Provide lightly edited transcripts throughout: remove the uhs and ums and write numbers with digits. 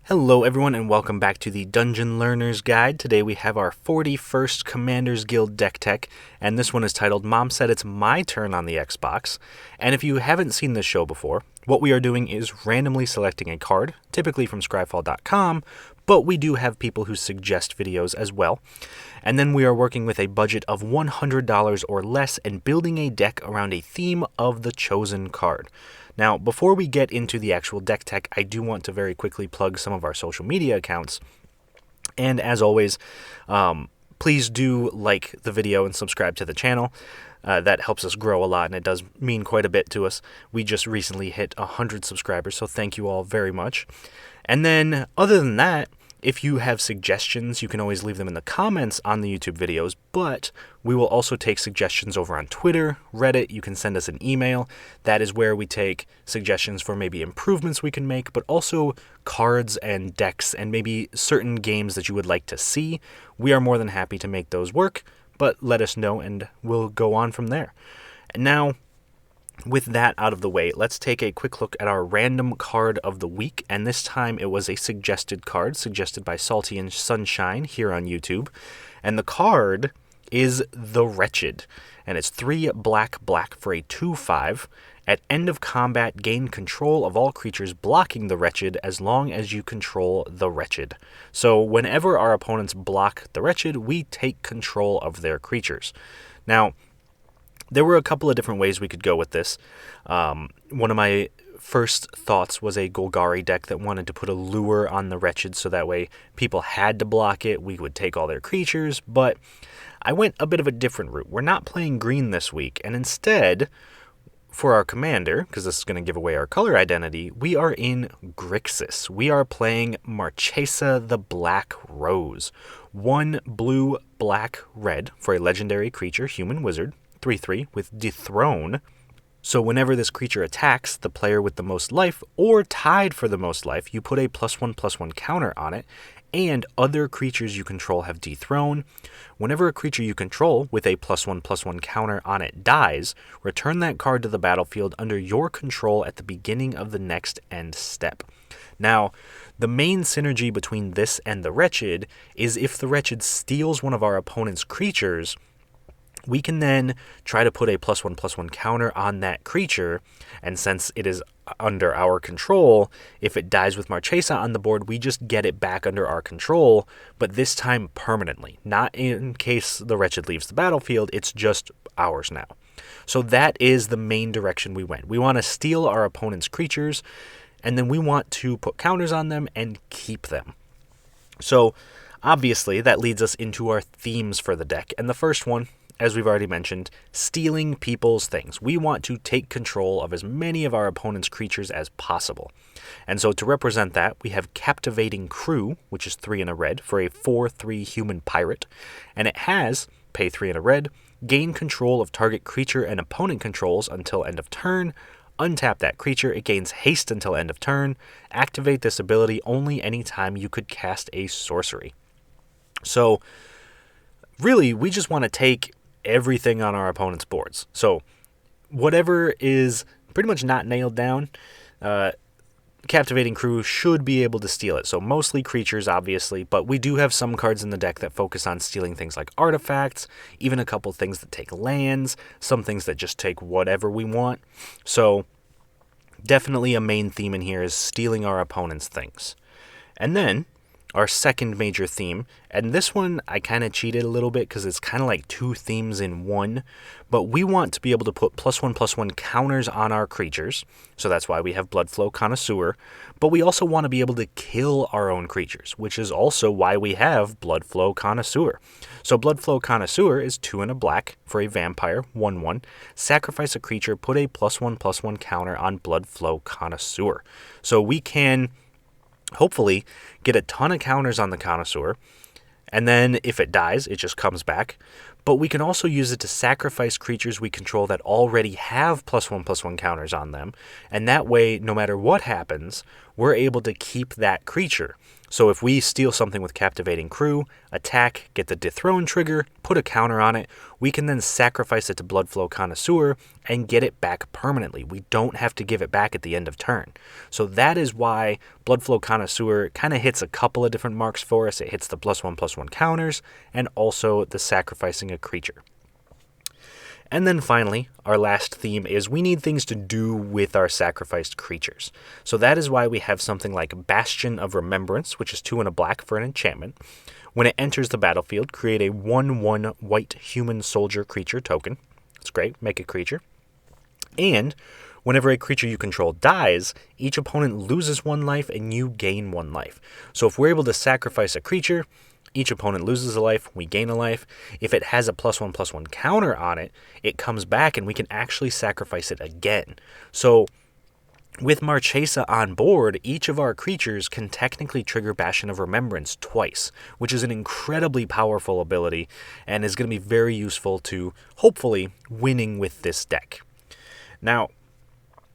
Hello everyone and welcome back to the Dungeon Learner's Guide. Today we have our 41st Commander's Guild deck tech, and this one is titled Mom Said It's My Turn on the Xbox. And if you haven't seen this show before, what we are doing is randomly selecting a card, typically from Scryfall.com, but we do have people who suggest videos as well. And then we are working with a budget of $100 or less and building a deck around a theme of the chosen card. Now, before we get into the actual deck tech, I do want to very quickly plug some of our social media accounts. And as always, please do like the video and subscribe to the channel. That helps us grow a lot, and it does mean quite a bit to us. We just recently hit 100 subscribers, so thank you all very much. And then, other than that, if you have suggestions, you can always leave them in the comments on the YouTube videos, but we will also take suggestions over on Twitter, Reddit. You can send us an email. That is where we take suggestions for maybe improvements we can make, but also cards and decks and maybe certain games that you would like to see. We are more than happy to make those work, but let us know and we'll go on from there. And now, with that out of the way, let's take a quick look at our random card of the week, and this time it was a suggested card, suggested by SaltyNSunshine here on YouTube, and the card is the Wretched, and it's 3 black for a 2/5. At end of combat, gain control of all creatures blocking the Wretched as long as you control the Wretched. So whenever our opponents block the Wretched, we take control of their creatures. Now, there were a couple of different ways we could go with this. One of my first thoughts was a Golgari deck that wanted to put a lure on the Wretched so that way people had to block it, we would take all their creatures, but I went a bit of a different route. We're not playing green this week, and instead, for our commander, because this is going to give away our color identity, we are in Grixis. We are playing Marchesa the Black Rose. 1 blue, black, red for a legendary creature, human wizard. 3/3 with Dethrone. So whenever this creature attacks the player with the most life or tied for the most life, you put a +1/+1 counter on it, and other creatures you control have Dethrone. Whenever a creature you control with a +1/+1 counter on it dies, return that card to the battlefield under your control at the beginning of the next end step. Now, the main synergy between this and the Wretched is if the Wretched steals one of our opponent's creatures, we can then try to put a +1/+1 counter on that creature, and since it is under our control, if it dies with Marchesa on the board, we just get it back under our control, but this time permanently. Not in case the Wretched leaves the battlefield, it's just ours now. So that is the main direction we went. We want to steal our opponent's creatures, and then we want to put counters on them and keep them. So obviously that leads us into our themes for the deck, and the first one, as we've already mentioned, stealing people's things. We want to take control of as many of our opponent's creatures as possible. And so to represent that, we have Captivating Crew, which is 3 and a red, for a 4/3 human pirate. And it has, pay 3 and a red, gain control of target creature and opponent controls until end of turn, untap that creature, it gains haste until end of turn, activate this ability only anytime you could cast a sorcery. So, really, we just want to take everything on our opponent's boards. So whatever is pretty much not nailed down, Captivating Crew should be able to steal it. So mostly creatures, obviously, but we do have some cards in the deck that focus on stealing things like artifacts, even a couple things that take lands, some things that just take whatever we want. So definitely a main theme in here is stealing our opponent's things. And then our second major theme, and this one I kind of cheated a little bit because it's kind of like 2 themes in one, but we want to be able to put +1/+1 counters on our creatures, so that's why we have Bloodflow Connoisseur, but we also want to be able to kill our own creatures, which is also why we have Bloodflow Connoisseur. So Bloodflow Connoisseur is 2 and a black for a vampire, 1/1, sacrifice a creature, put a +1/+1 counter on Bloodflow Connoisseur. So we can hopefully get a ton of counters on the Connoisseur, and then if it dies, it just comes back. but we can also use it to sacrifice creatures we control that already have +1/+1 counters on them, and that way, no matter what happens, we're able to keep that creature. So if we steal something with Captivating Crew, attack, get the Dethrone trigger, put a counter on it, we can then sacrifice it to Bloodflow Connoisseur and get it back permanently. We don't have to give it back at the end of turn. So that is why Bloodflow Connoisseur kind of hits a couple of different marks for us. It hits the +1/+1 counters and also the sacrificing a creature. And then finally, our last theme is we need things to do with our sacrificed creatures. So that is why we have something like Bastion of Remembrance, which is 2 and a black for an enchantment. When it enters the battlefield, create a 1/1 white human soldier creature token. That's great, make a creature. And whenever a creature you control dies, each opponent loses 1 life and you gain 1 life. So if we're able to sacrifice a creature, each opponent loses a life, we gain a life. If it has a +1/+1 counter on it, it comes back and we can actually sacrifice it again. So with Marchesa on board, each of our creatures can technically trigger Bastion of Remembrance twice, which is an incredibly powerful ability and is going to be very useful to, hopefully, winning with this deck. Now,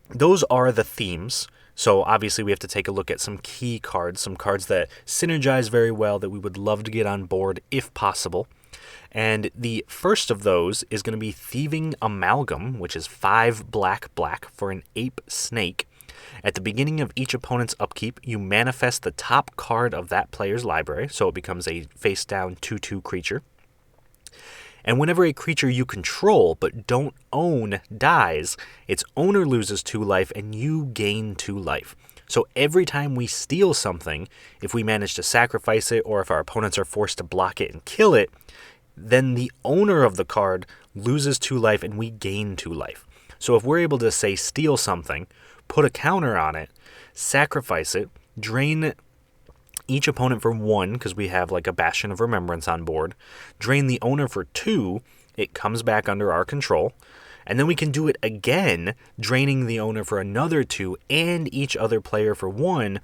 those are the themes. So obviously we have to take a look at some key cards, some cards that synergize very well that we would love to get on board if possible. And the first of those is going to be Thieving Amalgam, which is 5 black for an ape snake. At the beginning of each opponent's upkeep, you manifest the top card of that player's library, so it becomes a face-down 2/2 creature. And whenever a creature you control but don't own dies, its owner loses 2 life and you gain 2 life. So every time we steal something, if we manage to sacrifice it or if our opponents are forced to block it and kill it, then the owner of the card loses 2 life and we gain 2 life. So if we're able to, say, steal something, put a counter on it, sacrifice it, drain each opponent for 1, because we have like a Bastion of Remembrance on board, drain the owner for 2, it comes back under our control, and then we can do it again, draining the owner for another 2, and each other player for 1.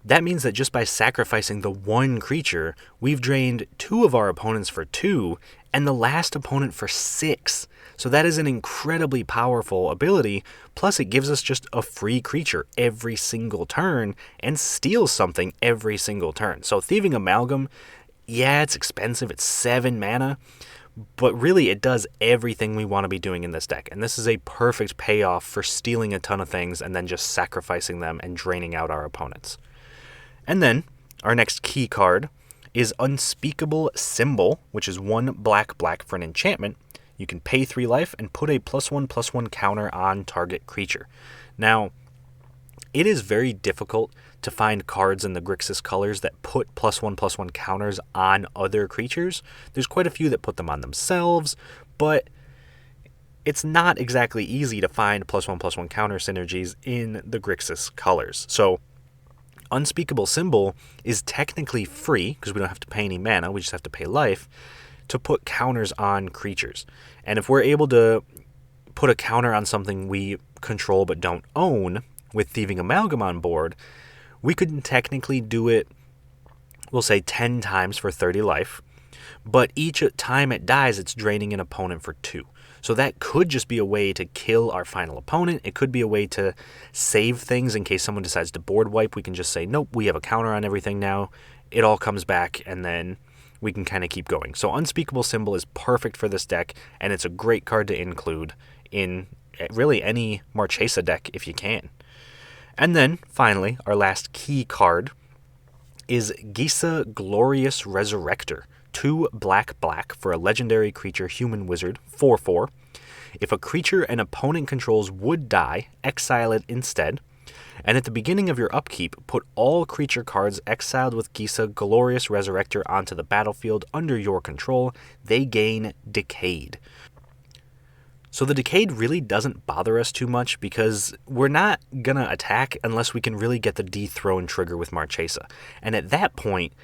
That means that just by sacrificing the 1 creature, we've drained 2 of our opponents for 2, and the last opponent for 6. So that is an incredibly powerful ability, plus it gives us just a free creature every single turn, and steals something every single turn. So Thieving Amalgam, yeah, it's expensive, it's 7 mana, but really it does everything we want to be doing in this deck, and this is a perfect payoff for stealing a ton of things and then just sacrificing them and draining out our opponents. And then, our next key card is Unspeakable Symbol, which is 1 black for an enchantment. You can pay 3 life and put a +1/+1 counter on target creature. Now, it is very difficult to find cards in the Grixis colors that put +1/+1 counters on other creatures. There's quite a few that put them on themselves, but it's not exactly easy to find +1/+1 counter synergies in the Grixis colors. So Unspeakable Symbol is technically free, because we don't have to pay any mana, we just have to pay life, to put counters on creatures. And if we're able to put a counter on something we control but don't own, with Thieving Amalgam on board, we could technically do it, we'll say 10 times for 30 life, but each time it dies, it's draining an opponent for 2. So that could just be a way to kill our final opponent. It could be a way to save things in case someone decides to board wipe. We can just say, nope, we have a counter on everything now. It all comes back, and then we can kind of keep going. So Unspeakable Symbol is perfect for this deck, and it's a great card to include in really any Marchesa deck if you can. And then, finally, our last key card is Gisa Glorious Resurrector. 2 black for a legendary creature human wizard, 4/4. If a creature an opponent controls would die, exile it instead. And at the beginning of your upkeep, put all creature cards exiled with Gisa Glorious Resurrector onto the battlefield under your control. They gain Decayed. So the Decayed really doesn't bother us too much because we're not going to attack unless we can really get the Dethrone trigger with Marchesa. And at that point,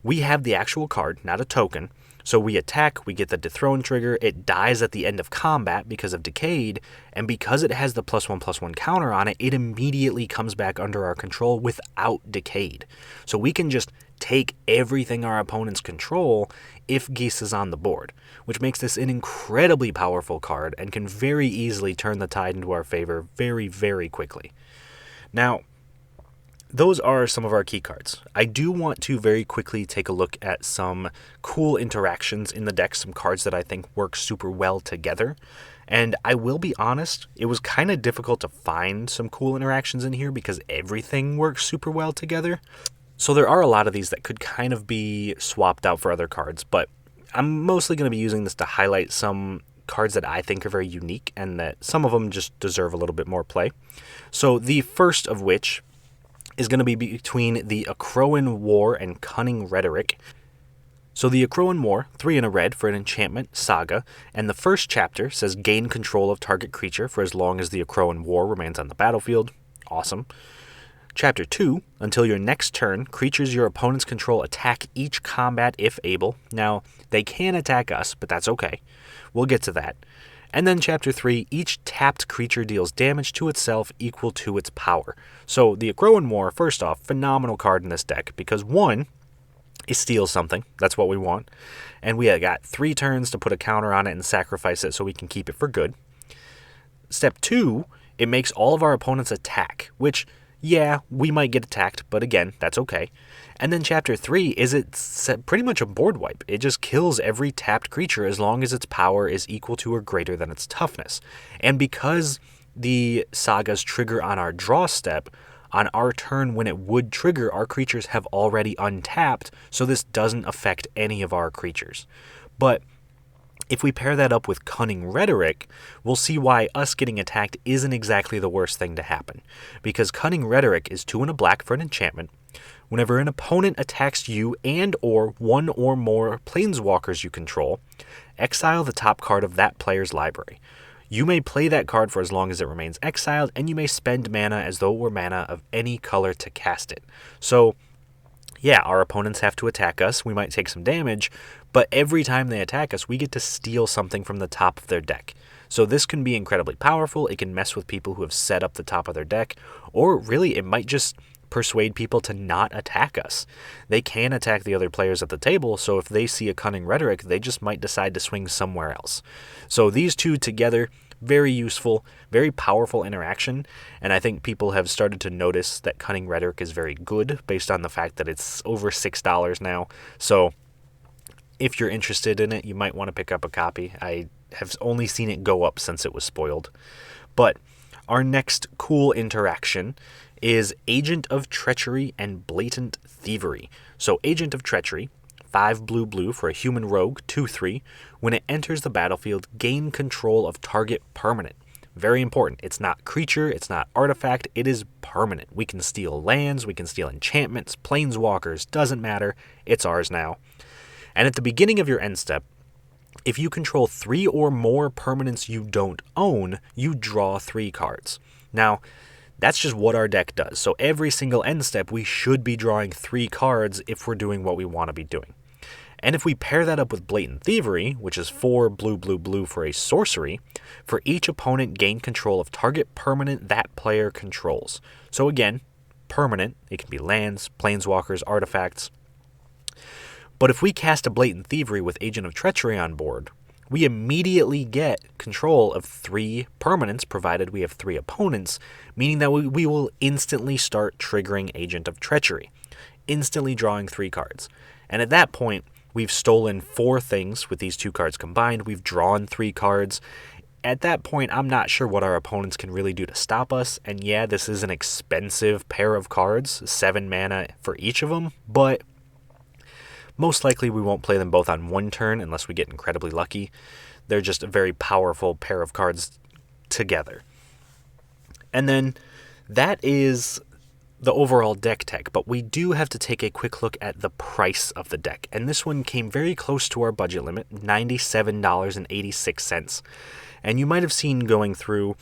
we have the actual card, not a token. So we attack, we get the Dethrone trigger, it dies at the end of combat because of Decayed, and because it has the +1/+1 counter on it, it immediately comes back under our control without Decayed. So we can just take everything our opponents control if Geese is on the board, which makes this an incredibly powerful card and can very easily turn the tide into our favor very, very quickly. Now, those are some of our key cards. I do want to very quickly take a look at some cool interactions in the deck, some cards that I think work super well together. And I will be honest, it was kind of difficult to find some cool interactions in here because everything works super well together. So there are a lot of these that could kind of be swapped out for other cards, but I'm mostly going to be using this to highlight some cards that I think are very unique and that some of them just deserve a little bit more play. So the first of which is going to be between the Akroan War and Cunning Rhetoric. So the Akroan War, 3 and a red for an enchantment, saga, and the first chapter says gain control of target creature for as long as the Akroan War remains on the battlefield. Awesome. Chapter 2, until your next turn, creatures your opponents control attack each combat if able. Now, they can attack us, but that's okay. We'll get to that. And then Chapter 3, each tapped creature deals damage to itself equal to its power. So the Akroan War, first off, phenomenal card in this deck because 1, it steals something. That's what we want. And we got 3 turns to put a counter on it and sacrifice it so we can keep it for good. Step 2, it makes all of our opponents attack, which, yeah, we might get attacked, but again, that's okay. And then Chapter 3 is it's pretty much a board wipe. It just kills every tapped creature as long as its power is equal to or greater than its toughness. And because the sagas trigger on our draw step, on our turn when it would trigger, our creatures have already untapped, so this doesn't affect any of our creatures. But if we pair that up with Cunning Rhetoric, we'll see why us getting attacked isn't exactly the worst thing to happen. Because Cunning Rhetoric is 2 and a black for an enchantment. Whenever an opponent attacks you and or one or more planeswalkers you control, exile the top card of that player's library. You may play that card for as long as it remains exiled, and you may spend mana as though it were mana of any color to cast it. So, yeah, our opponents have to attack us, we might take some damage, but every time they attack us, we get to steal something from the top of their deck. So this can be incredibly powerful, it can mess with people who have set up the top of their deck, or really it might just persuade people to not attack us. They can attack the other players at the table, so if they see a Cunning Rhetoric, they just might decide to swing somewhere else. So these two together, very useful, very powerful interaction, and I think people have started to notice that Cunning Rhetoric is very good based on the fact that it's over $6 now. So if you're interested in it, you might want to pick up a copy. I have only seen it go up since it was spoiled. But our next cool interaction is Agent of Treachery and Blatant Thievery. So Agent of Treachery, 5 blue for a human rogue, 2/3. When it enters the battlefield, gain control of target permanent. Very important. It's not creature, it's not artifact, it is permanent. We can steal lands, we can steal enchantments, planeswalkers, doesn't matter. It's ours now. And at the beginning of your end step, if you control 3 or more permanents you don't own, you draw 3 cards. Now, that's just what our deck does. So every single end step, we should be drawing 3 cards if we're doing what we want to be doing. And if we pair that up with Blatant Thievery, which is 4 blue for a sorcery, for each opponent gain control of target permanent that player controls. So again, permanent, it can be lands, planeswalkers, artifacts. But if we cast a Blatant Thievery with Agent of Treachery on board, we immediately get control of 3 permanents, provided we have 3 opponents, meaning that we will instantly start triggering Agent of Treachery, instantly drawing 3 cards. And at that point, we've stolen 4 things with these 2 cards combined, we've drawn 3 cards. At that point, I'm not sure what our opponents can really do to stop us, and yeah, this is an expensive pair of cards, 7 mana for each of them, but most likely we won't play them both on one turn unless we get incredibly lucky. They're just a very powerful pair of cards together. And then that is the overall deck tech, but we do have to take a quick look at the price of the deck. And this one came very close to our budget limit, $97.86. And you might have seen going through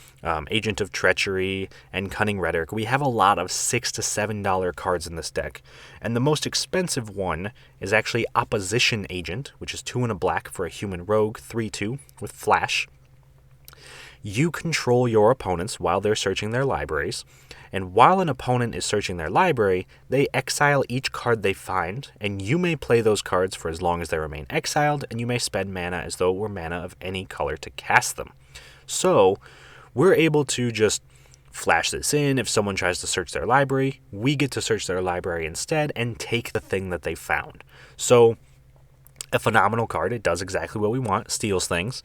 Agent of Treachery and Cunning Rhetoric, we have a lot of $6 to $7 cards in this deck. And the most expensive one is actually Opposition Agent, which is 2 and a black for a human rogue, 3/2 with flash. You control your opponents while they're searching their libraries, And while an opponent is searching their library, they exile each card they find, and you may play those cards for as long as they remain exiled, and you may spend mana as though it were mana of any color to cast them. So, we're able to just flash this in. If someone tries to search their library, we get to search their library instead and take the thing that they found. So, a phenomenal card. It does exactly what we want, steals things.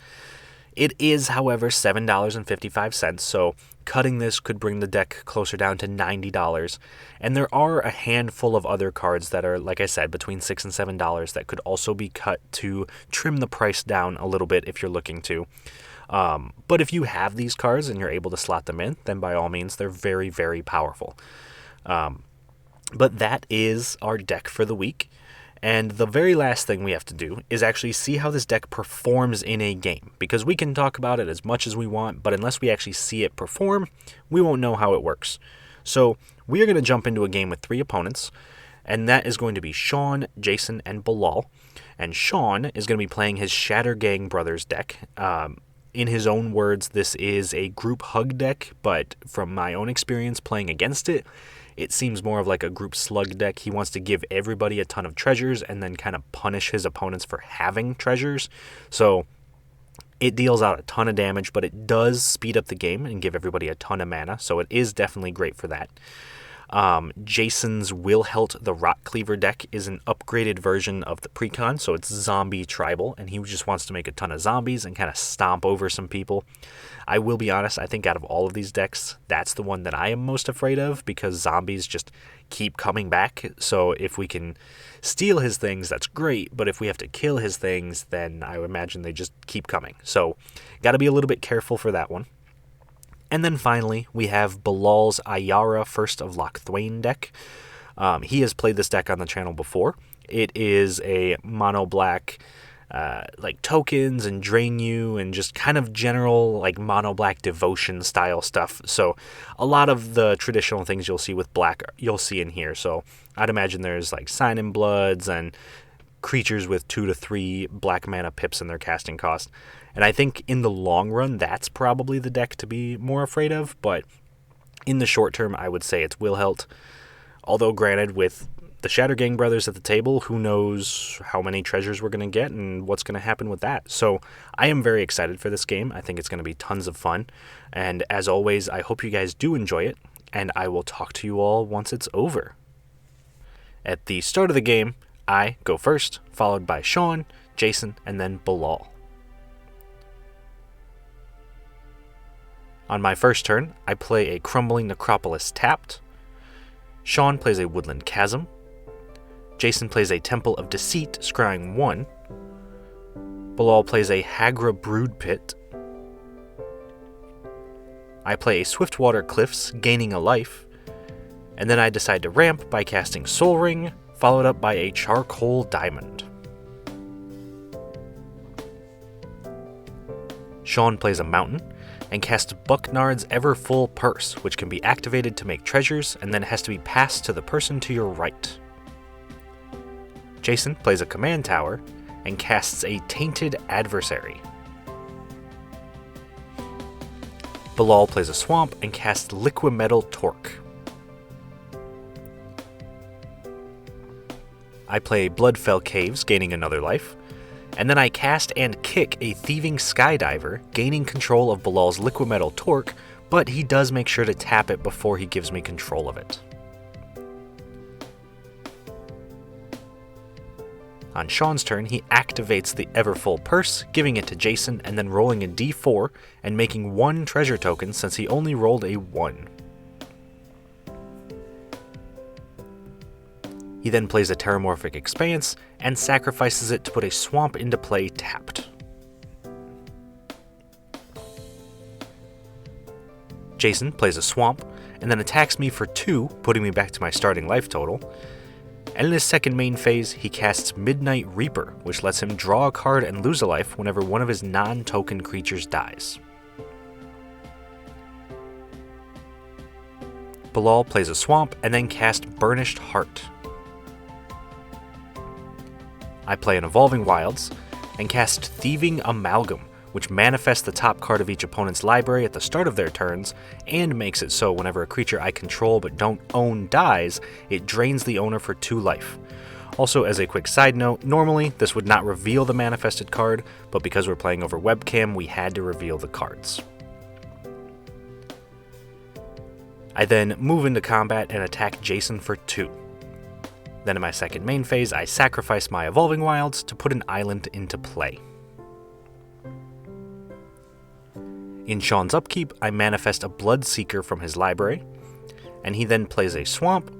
It is, however, $7.55, so cutting this could bring the deck closer down to $90. And there are a handful of other cards that are, like I said, between $6 and $7 that could also be cut to trim the price down a little bit if you're looking to. But if you have these cards and you're able to slot them in, then by all means, they're very, very powerful. But that is our deck for the week. And the very last thing we have to do is actually see how this deck performs in a game. Because we can talk about it as much as we want, but unless we actually see it perform, we won't know how it works. So we are going to jump into a game with 3 opponents, and that is going to be Shawn, Jason, and Bilal. And Shawn is going to be playing his Shatter Gang Brothers deck. In his own words, this is a group hug deck, but from my own experience playing against it, it seems more of like a group slug deck. He wants to give everybody a ton of treasures and then kind of punish his opponents for having treasures. So it deals out a ton of damage, but it does speed up the game and give everybody a ton of mana. So it is definitely great for that. Jason's Wilhelt the Rot Cleaver deck is an upgraded version of the Precon, so it's zombie tribal, and he just wants to make a ton of zombies and kind of stomp over some people. I will be honest, I think out of all of these decks, that's the one that I am most afraid of, because zombies just keep coming back. So if we can steal his things, that's great, but if we have to kill his things, then I would imagine they just keep coming. So got to be a little bit careful for that one. And then finally, we have Bilal's Ayara First of Loch Thwain deck. He has played this deck on the channel before. It is a mono-black, like tokens and drain you and just kind of general like mono-black devotion style stuff. So a lot of the traditional things you'll see with black, you'll see in here. So I'd imagine there's like Sign in Bloods and creatures with 2 to 3 black mana pips in their casting cost. And I think in the long run, that's probably the deck to be more afraid of. But in the short term, I would say it's Wilhelt. Although, granted, with the Shatter Gang Brothers at the table, who knows how many treasures we're going to get and what's going to happen with that. So I am very excited for this game. I think it's going to be tons of fun. And as always, I hope you guys do enjoy it. And I will talk to you all once it's over. At the start of the game, I go first, followed by Shawn, Jason, and then Bilal. On my first turn, I play a Crumbling Necropolis tapped. Shawn plays a Woodland Chasm. Jason plays a Temple of Deceit, scrying 1. Bilal plays a Hagra Brood Pit. I play a Swiftwater Cliffs, gaining a life. And then I decide to ramp by casting Soul Ring, followed up by a Charcoal Diamond. Shawn plays a Mountain and casts Bucknard's Everfull Purse, which can be activated to make treasures and then has to be passed to the person to your right. Jason plays a Command Tower and casts a Tainted Adversary. Bilal plays a Swamp and casts Liquimetal Torque. I play Bloodfell Caves, gaining another life. And then I cast and kick a Thieving Skydiver, gaining control of Bilal's Liquimetal Torque, but he does make sure to tap it before he gives me control of it. On Shawn's turn, he activates the Everfull Purse, giving it to Jason and then rolling a d4 and making 1 treasure token since he only rolled a 1. He then plays a Terramorphic Expanse and sacrifices it to put a Swamp into play tapped. Jason plays a Swamp and then attacks me for 2, putting me back to my starting life total. And in his second main phase, he casts Midnight Reaper, which lets him draw a card and lose a life whenever one of his non-token creatures dies. Bilal plays a Swamp and then casts Burnished Heart. I play an Evolving Wilds and cast Thieving Amalgam, which manifests the top card of each opponent's library at the start of their turns, and makes it so whenever a creature I control but don't own dies, it drains the owner for 2 life. Also, as a quick side note, normally this would not reveal the manifested card, but because we're playing over webcam, we had to reveal the cards. I then move into combat and attack Jason for 2. Then in my second main phase, I sacrifice my Evolving Wilds to put an island into play. In Shawn's upkeep, I manifest a Bloodseeker from his library, and he then plays a swamp,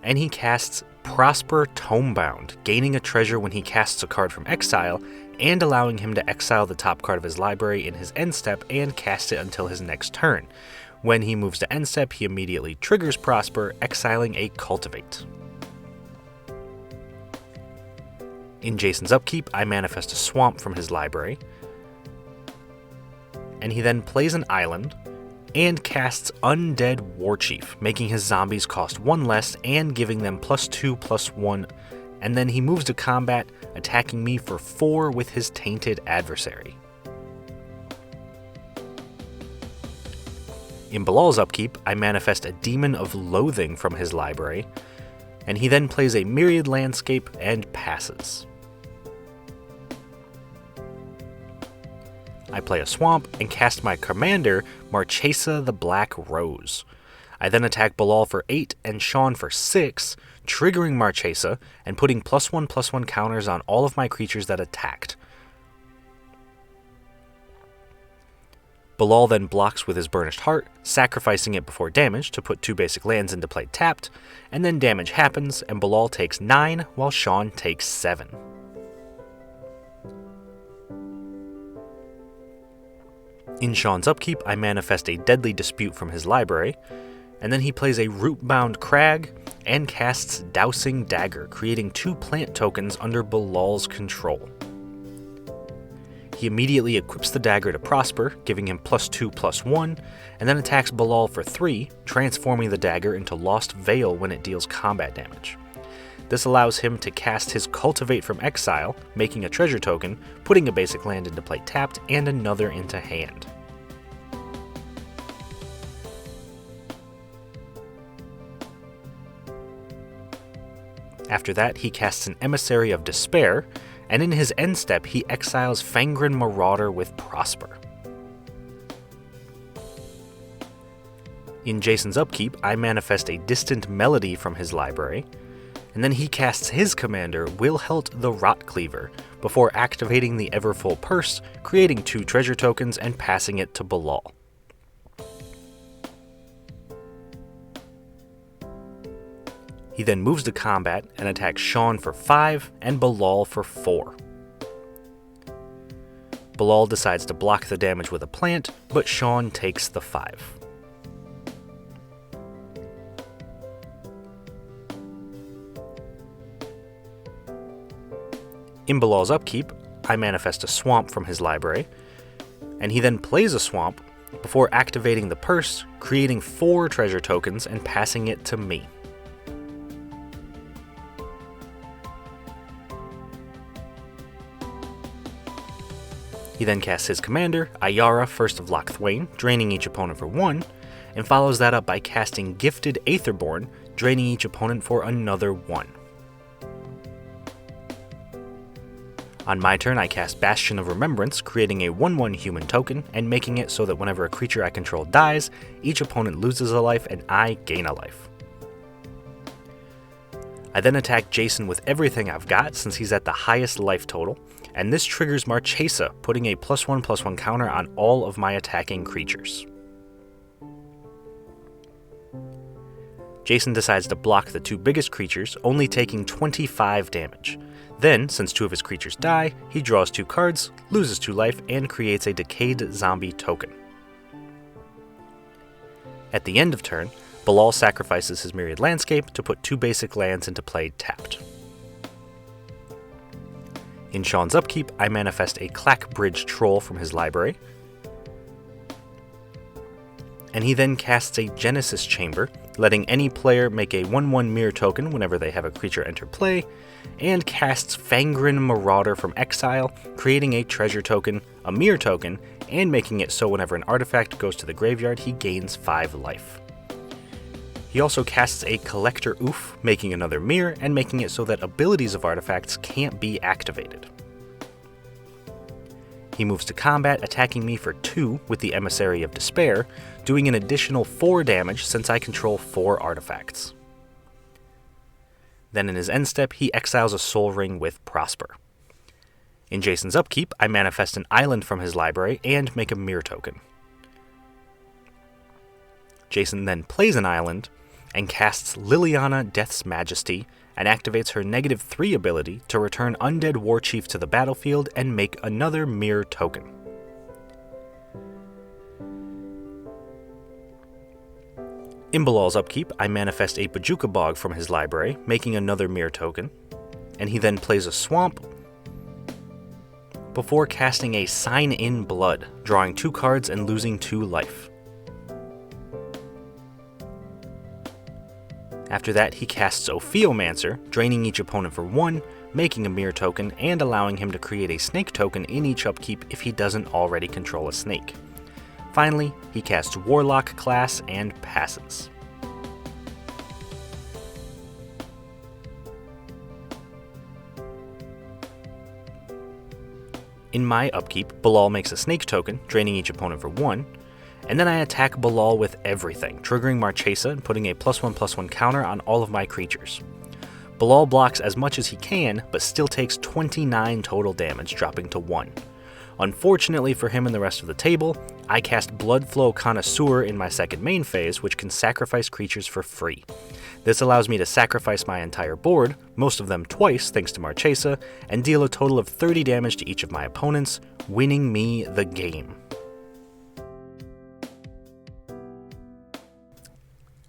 and he casts Prosper Tomebound, gaining a treasure when he casts a card from exile, and allowing him to exile the top card of his library in his end step and cast it until his next turn. When he moves to end step, he immediately triggers Prosper, exiling a Cultivate. In Jason's upkeep, I manifest a swamp from his library, and he then plays an island and casts Undead Warchief, making his zombies cost 1 less and giving them +2/+1, and then he moves to combat, attacking me for 4 with his Tainted Adversary. In Bilal's upkeep, I manifest a Demon of Loathing from his library, and he then plays a Myriad Landscape and passes. I play a swamp and cast my commander, Marchesa the Black Rose. I then attack Bilal for 8 and Shawn for 6, triggering Marchesa and putting +1/+1 counters on all of my creatures that attacked. Bilal then blocks with his Burnished Heart, sacrificing it before damage to put 2 basic lands into play tapped, and then damage happens and Bilal takes 9 while Shawn takes 7. In Shawn's upkeep, I manifest a Deadly Dispute from his library, and then he plays a Rootbound Crag and casts Dousing Dagger, creating 2 plant tokens under Bilal's control. He immediately equips the dagger to Prosper, giving him +2/+1, and then attacks Bilal for 3, transforming the dagger into Lost Veil when it deals combat damage. This allows him to cast his Cultivate from exile, making a treasure token, putting a basic land into play tapped and another into hand. After that, he casts an Emissary of Despair, and in his end step, he exiles Fangren Marauder with Prosper. In Jason's upkeep, I manifest a Distant Melody from his library, and then he casts his commander, Wilhelt the Rotcleaver, before activating the Everfull Purse, creating 2 treasure tokens and passing it to Bilal. He then moves to combat and attacks Shawn for 5 and Bilal for 4. Bilal decides to block the damage with a plant, but Shawn takes the 5. In Bilal's upkeep, I manifest a swamp from his library, and he then plays a swamp before activating the purse, creating 4 treasure tokens and passing it to me. He then casts his commander, Ayara, First of Lochthwain, draining each opponent for 1, and follows that up by casting Gifted Aetherborn, draining each opponent for another 1. On my turn, I cast Bastion of Remembrance, creating a 1/1 human token, and making it so that whenever a creature I control dies, each opponent loses a life and I gain a life. I then attack Jason with everything I've got since he's at the highest life total, and this triggers Marchesa, putting a +1/+1 counter on all of my attacking creatures. Jason decides to block the 2 biggest creatures, only taking 25 damage. Then, since 2 of his creatures die, he draws 2 cards, loses 2 life, and creates a Decayed Zombie token. At the end of turn, Bilal sacrifices his Myriad Landscape to put 2 basic lands into play tapped. In Shawn's upkeep, I manifest a Clackbridge Troll from his library, And he then casts a Genesis Chamber, letting any player make a 1/1 mirror token whenever they have a creature enter play, and casts Fangren Marauder from exile, creating a treasure token, a mirror token, and making it so whenever an artifact goes to the graveyard, he gains 5 life. He also casts a Collector Oof, making another mirror, and making it so that abilities of artifacts can't be activated. He moves to combat, attacking me for 2 with the Emissary of Despair, doing an additional 4 damage since I control 4 artifacts. Then in his end step, he exiles a Soul Ring with Prosper. In Jason's upkeep, I manifest an island from his library and make a mirror token. Jason then plays an island and casts Liliana Death's Majesty and activates her -3 ability to return Undead Warchief to the battlefield and make another mirror token. In Bilal's upkeep, I manifest a Bojuka Bog from his library, making another mirror token, and he then plays a Swamp before casting a Sign in Blood, drawing 2 cards and losing 2 life. After that, he casts Ophiomancer, draining each opponent for 1, making a mirror token, and allowing him to create a snake token in each upkeep if he doesn't already control a snake. Finally, he casts Warlock class and passes. In my upkeep, Bilal makes a snake token, draining each opponent for 1, and then I attack Bilal with everything, triggering Marchesa and putting a +1/+1 counter on all of my creatures. Bilal blocks as much as he can, but still takes 29 total damage, dropping to 1. Unfortunately for him and the rest of the table, I cast Bloodflow Connoisseur in my second main phase, which can sacrifice creatures for free. This allows me to sacrifice my entire board, most of them twice thanks to Marchesa, and deal a total of 30 damage to each of my opponents, winning me the game.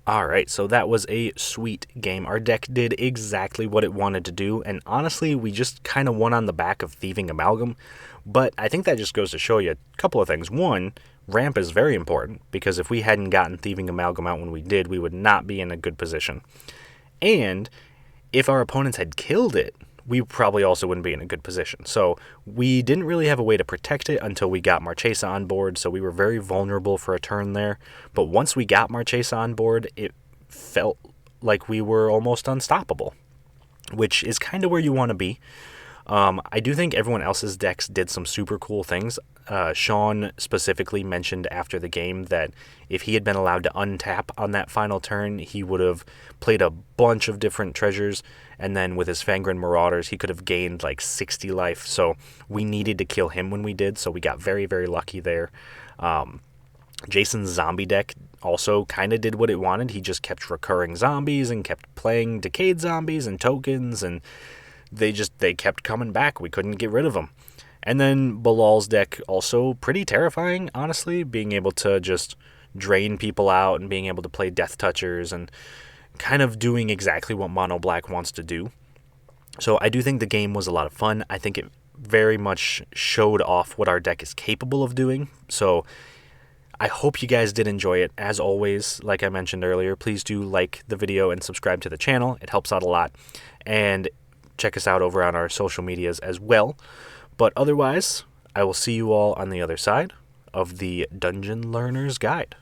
Alright, so that was a sweet game. Our deck did exactly what it wanted to do, and honestly, we just kind of won on the back of Thieving Amalgam, but I think that just goes to show you a couple of things. One, ramp is very important, because if we hadn't gotten Thieving Amalgam out when we did, we would not be in a good position. And if our opponents had killed it, we probably also wouldn't be in a good position. So we didn't really have a way to protect it until we got Marchesa on board, so we were very vulnerable for a turn there. But once we got Marchesa on board, it felt like we were almost unstoppable, which is kind of where you want to be. I do think everyone else's decks did some super cool things. Shawn specifically mentioned after the game that if he had been allowed to untap on that final turn, he would have played a bunch of different treasures, and then with his Fangren Marauders, he could have gained like 60 life, so we needed to kill him when we did, so we got very, very lucky there. Jason's zombie deck also kind of did what it wanted. He just kept recurring zombies and kept playing decayed zombies and tokens, and they kept coming back. We couldn't get rid of them. And then Bilal's deck also pretty terrifying, honestly, being able to just drain people out and being able to play Death Touchers and kind of doing exactly what Mono Black wants to do. So I do think the game was a lot of fun. I think it very much showed off what our deck is capable of doing. So I hope you guys did enjoy it. As always, like I mentioned earlier, please do like the video and subscribe to the channel. It helps out a lot. And check us out over on our social medias as well. But otherwise, I will see you all on the other side of the Dungeon Learner's Guide.